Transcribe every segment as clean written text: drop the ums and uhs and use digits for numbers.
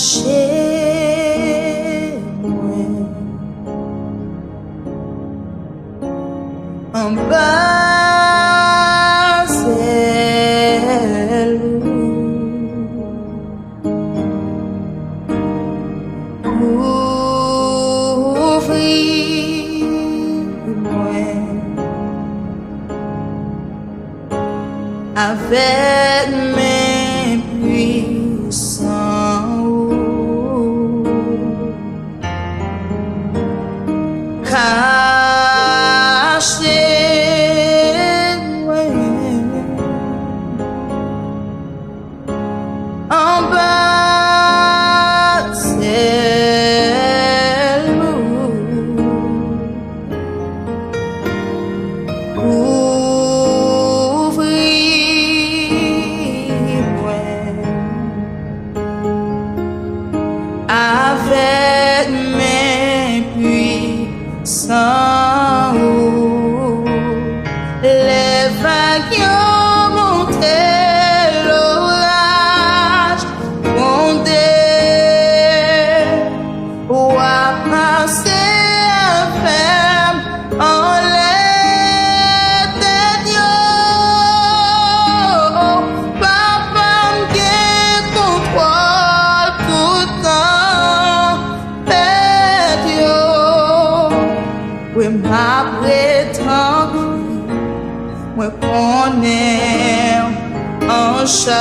chez moi en bas elle ouvrir-moi avec mes puissants cachez-moi en bas elle ouvrir-moi avec mes puissants les vagues ont monté l'orage fondé ou a passé ferme en papa m'gain contrôle tout temps tête yo oui ma tranquille moi connais en charge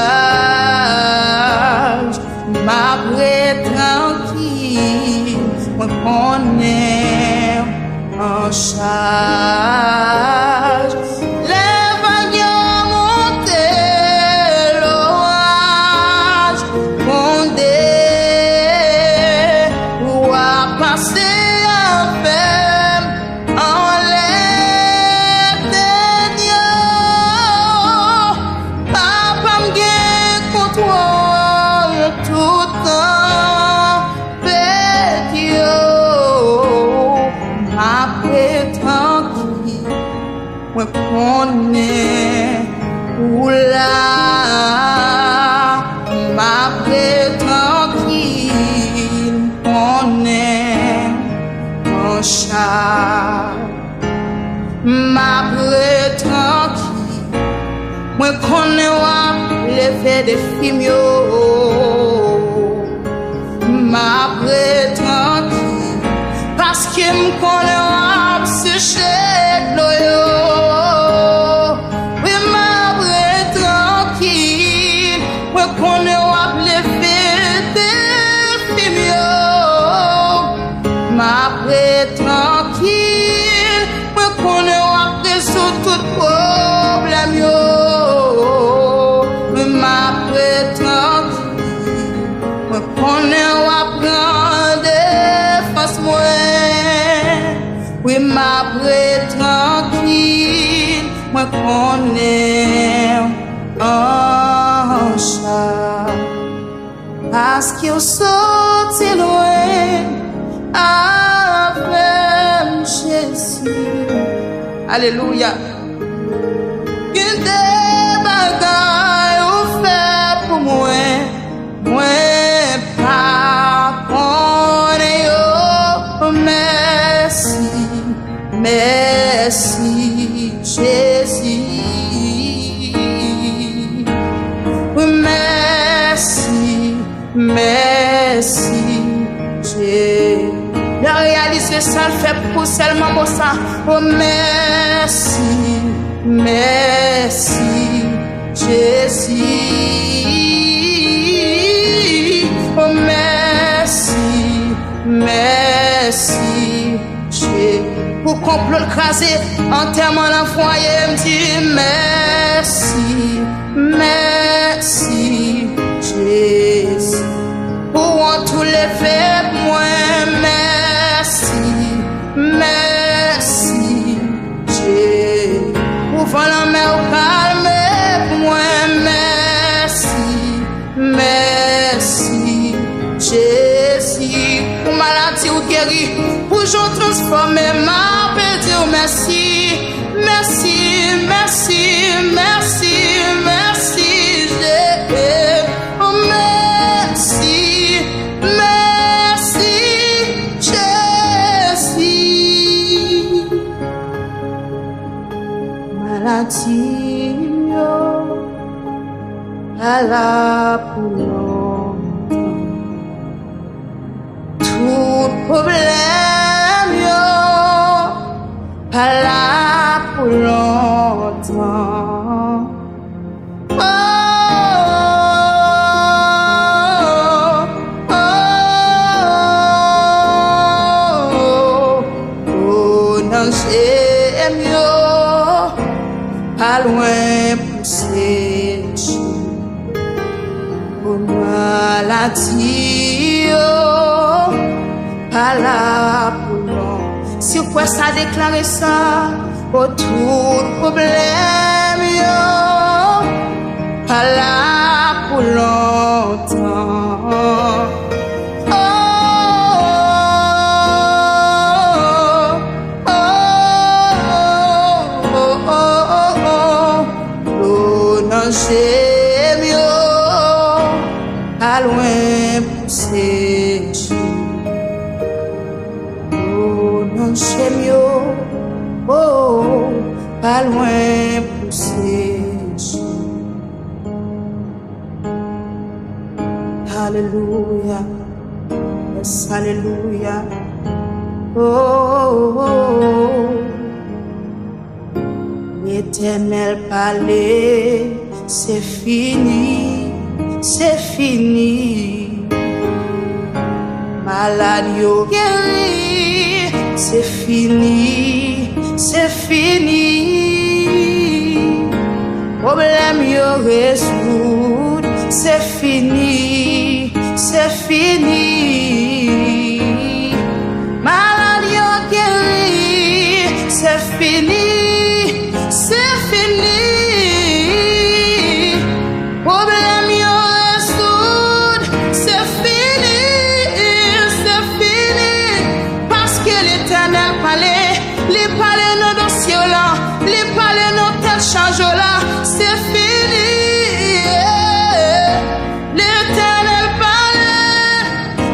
ma tranquille moi connais en charge les vagues ont monté l'orage fondé ou a passé ferme en papa m'gain contrôle tout temps fait yo après tranquille moi connais ou là m'après tranquille connais mon chat m'après tranquille moi connais l'effet des films yo m'après tranquille parce que m'connais sécher l'eau yo oui m'après tranquille moi connais l'effet des films yo m'après tranquille moi connais résoudre tout problème yo m'après tranquille moi connais prendre face moi oui m'après tranquille moi connais en charge parce qu'il sorti loin avec Jésus alléluia qu'il des bagailles ou fait pour moi pas connais yo merci Jésus merci Jésus la réaliser ça le fait pour seulement pour ça oh merci Jésus oh merci Jésus pour complot le craser enterrement dans foyer me dit merci Jésus pour tous les faits moi merci Jésus pour vent la mer calme pour moi merci Jésus pour maladie ou guéri pour j'en transformer ma paix dire merci Jésus maladie yo pas là pour longtemps. Tout problème yo pas là pour longtemps. Oh, oh, oh, oh, non j'aime yo pas loin pour sécher. Oh, maladie yo pas là pour longtemps. Si vous pouvez ça déclarer ça, pour tout problème yo pas là pour longtemps. Oh, oh, oh, oh, oh, oh, oh, non j'aime yo pas loin pour sécher. J'aime yo, oh, pas loin pour sécher. Alléluia, yes, alléluia. Oh, oh, oh. L'Éternel parlait, c'est fini, c'est fini. Malade yo guéri, c'est fini, c'est fini. Problème yo résout, c'est fini, c'est fini. Malade yo guéri, c'est fini, c'est fini. Problème yo résout, c'est fini, c'est fini. Parce que l'Éternel parlait, les parlait nos dossiers là, les parlait nos têtes change là, c'est fini. L'Éternel parlait,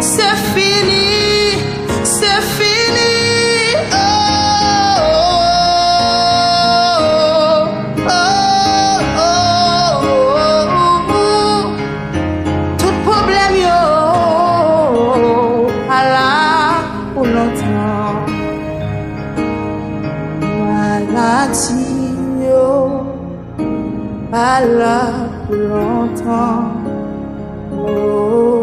c'est fini, c'est fini. Oh, oh, oh, oh, oh, oh. Tout problème yo, Allah pour longtemps. Maladie yo, pas là pour longtemps. Oh.